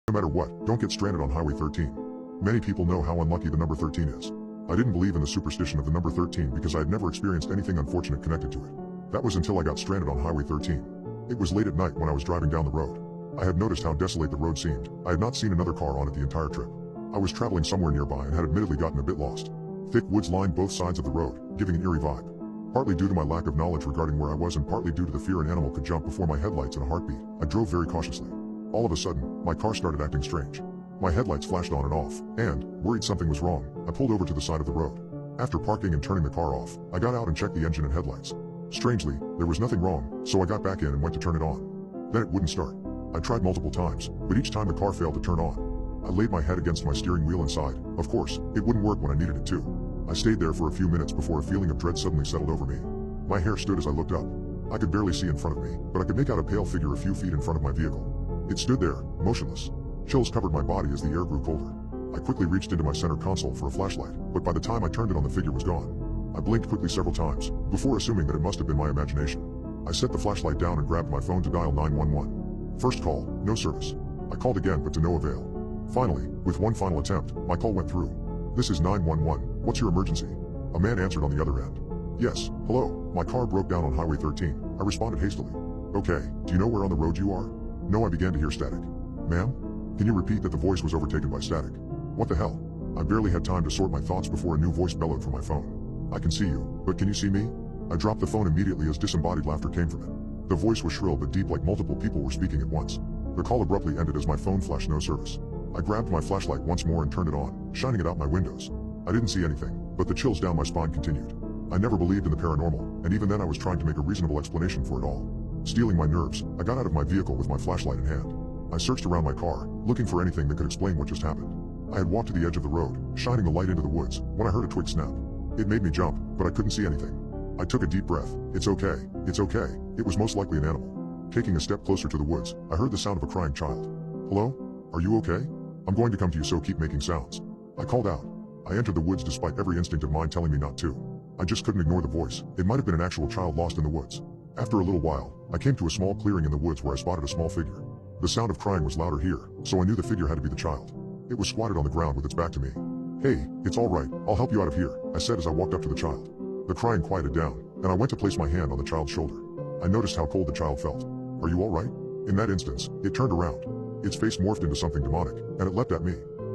No matter what, don't get stranded on Highway 13. Many people know how unlucky the number 13 is. I didn't believe in the superstition of the number 13 because I had never experienced anything unfortunate connected to it. That was until I got stranded on Highway 13. It was late at night when I was driving down the road. I had noticed how desolate the road seemed. I had not seen another car on it the entire trip. I was traveling somewhere nearby and had admittedly gotten a bit lost. Thick woods lined both sides of the road, giving an eerie vibe. Partly due to my lack of knowledge regarding where I was and partly due to the fear an animal could jump before my headlights in a heartbeat, I drove very cautiously. All of a sudden, my car started acting strange. My headlights flashed on and off, and, worried something was wrong, I pulled over to the side of the road. After parking and turning the car off, I got out and checked the engine and headlights. Strangely, there was nothing wrong, so I got back in and went to turn it on. Then it wouldn't start. I tried multiple times, but each time the car failed to turn on. I laid my head against my steering wheel and sighed. Of course, it wouldn't work when I needed it to. I stayed there for a few minutes before a feeling of dread suddenly settled over me. My hair stood as I looked up. I could barely see in front of me, but I could make out a pale figure a few feet in front of my vehicle. It stood there, motionless. Chills covered my body as the air grew colder. I quickly reached into my center console for a flashlight, but by the time I turned it on, the figure was gone. I blinked quickly several times, before assuming that it must have been my imagination. I set the flashlight down and grabbed my phone to dial 911. First call, no service. I called again, but to no avail. Finally, with one final attempt, my call went through. "This is 911, what's your emergency?" A man answered on the other end. "Yes, hello, my car broke down on Highway 13, I responded hastily. "Okay, do you know where on the road you are?" "No," I began to hear static. "Ma'am? Can you repeat that?" The voice was overtaken by static. What the hell? I barely had time to sort my thoughts before a new voice bellowed from my phone. "I can see you, but can you see me?" I dropped the phone immediately as disembodied laughter came from it. The voice was shrill but deep, like multiple people were speaking at once. The call abruptly ended as my phone flashed no service. I grabbed my flashlight once more and turned it on, shining it out my windows. I didn't see anything, but the chills down my spine continued. I never believed in the paranormal, and even then I was trying to make a reasonable explanation for it all. Stealing my nerves, I got out of my vehicle with my flashlight in hand. I searched around my car, looking for anything that could explain what just happened. I had walked to the edge of the road, shining the light into the woods, when I heard a twig snap. It made me jump, but I couldn't see anything. I took a deep breath. It's okay, it's okay. It was most likely an animal. Taking a step closer to the woods, I heard the sound of a crying child. "Hello? Are you okay? I'm going to come to you, so keep making sounds." I called out. I entered the woods despite every instinct of mine telling me not to. I just couldn't ignore the voice. It might have been an actual child lost in the woods. After a little while, I came to a small clearing in the woods where I spotted a small figure. The sound of crying was louder here, so I knew the figure had to be the child. It was squatted on the ground with its back to me. "Hey, it's all right, I'll help you out of here," I said as I walked up to the child. The crying quieted down, and I went to place my hand on the child's shoulder. I noticed how cold the child felt. "Are you all right?" In that instance, it turned around. Its face morphed into something demonic, and it leapt at me.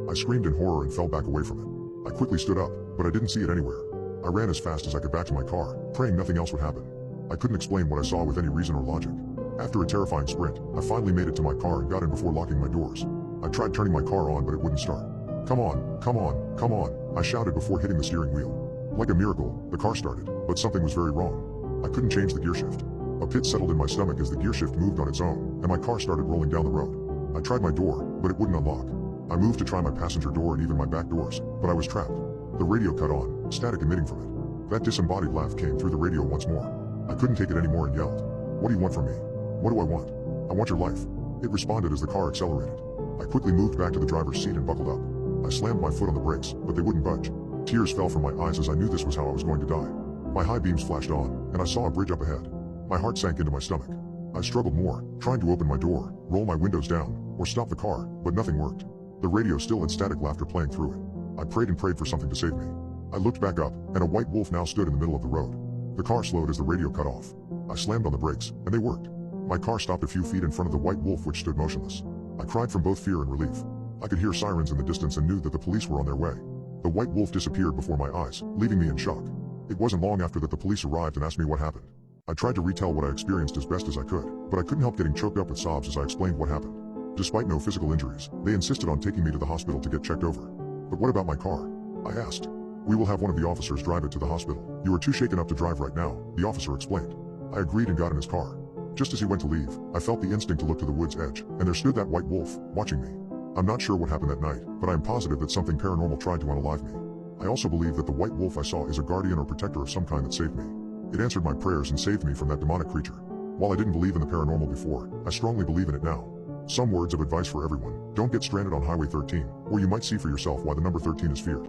I screamed in horror and fell back away from it. I quickly stood up, but I didn't see it anywhere. I ran as fast as I could back to my car, praying nothing else would happen. I couldn't explain what I saw with any reason or logic. After a terrifying sprint, I finally made it to my car and got in before locking my doors. I tried turning my car on, but it wouldn't start. "Come on, come on, come on," I shouted before hitting the steering wheel. Like a miracle, the car started, but something was very wrong. I couldn't change the gear shift. A pit settled in my stomach as the gear shift moved on its own, and my car started rolling down the road. I tried my door, but it wouldn't unlock. I moved to try my passenger door and even my back doors, but I was trapped. The radio cut on, static emitting from it. That disembodied laugh came through the radio once more. I couldn't take it anymore and yelled, "What do you want from me?" "What do I want?" "I want your life," it responded as the car accelerated. I quickly moved back to the driver's seat and buckled up. I slammed my foot on the brakes, but they wouldn't budge. Tears fell from my eyes as I knew this was how I was going to die. My high beams flashed on, and I saw a bridge up ahead. My heart sank into my stomach. I struggled more, trying to open my door, roll my windows down, or stop the car, but nothing worked. The radio still had static laughter playing through it. I prayed and prayed for something to save me. I looked back up, and a white wolf now stood in the middle of the road. The car slowed as the radio cut off. I slammed on the brakes, and they worked. My car stopped a few feet in front of the white wolf, which stood motionless. I cried from both fear and relief. I could hear sirens in the distance and knew that the police were on their way. The white wolf disappeared before my eyes, leaving me in shock. It wasn't long after that the police arrived and asked me what happened. I tried to retell what I experienced as best as I could, but I couldn't help getting choked up with sobs as I explained what happened. Despite no physical injuries, they insisted on taking me to the hospital to get checked over. "But what about my car?" I asked. "We will have one of the officers drive it to the hospital. You are too shaken up to drive right now," the officer explained. I agreed and got in his car. Just as he went to leave, I felt the instinct to look to the wood's edge, and there stood that white wolf, watching me. I'm not sure what happened that night, but I am positive that something paranormal tried to unalive me. I also believe that the white wolf I saw is a guardian or protector of some kind that saved me. It answered my prayers and saved me from that demonic creature. While I didn't believe in the paranormal before, I strongly believe in it now. Some words of advice for everyone: don't get stranded on Highway 13, or you might see for yourself why the number 13 is feared.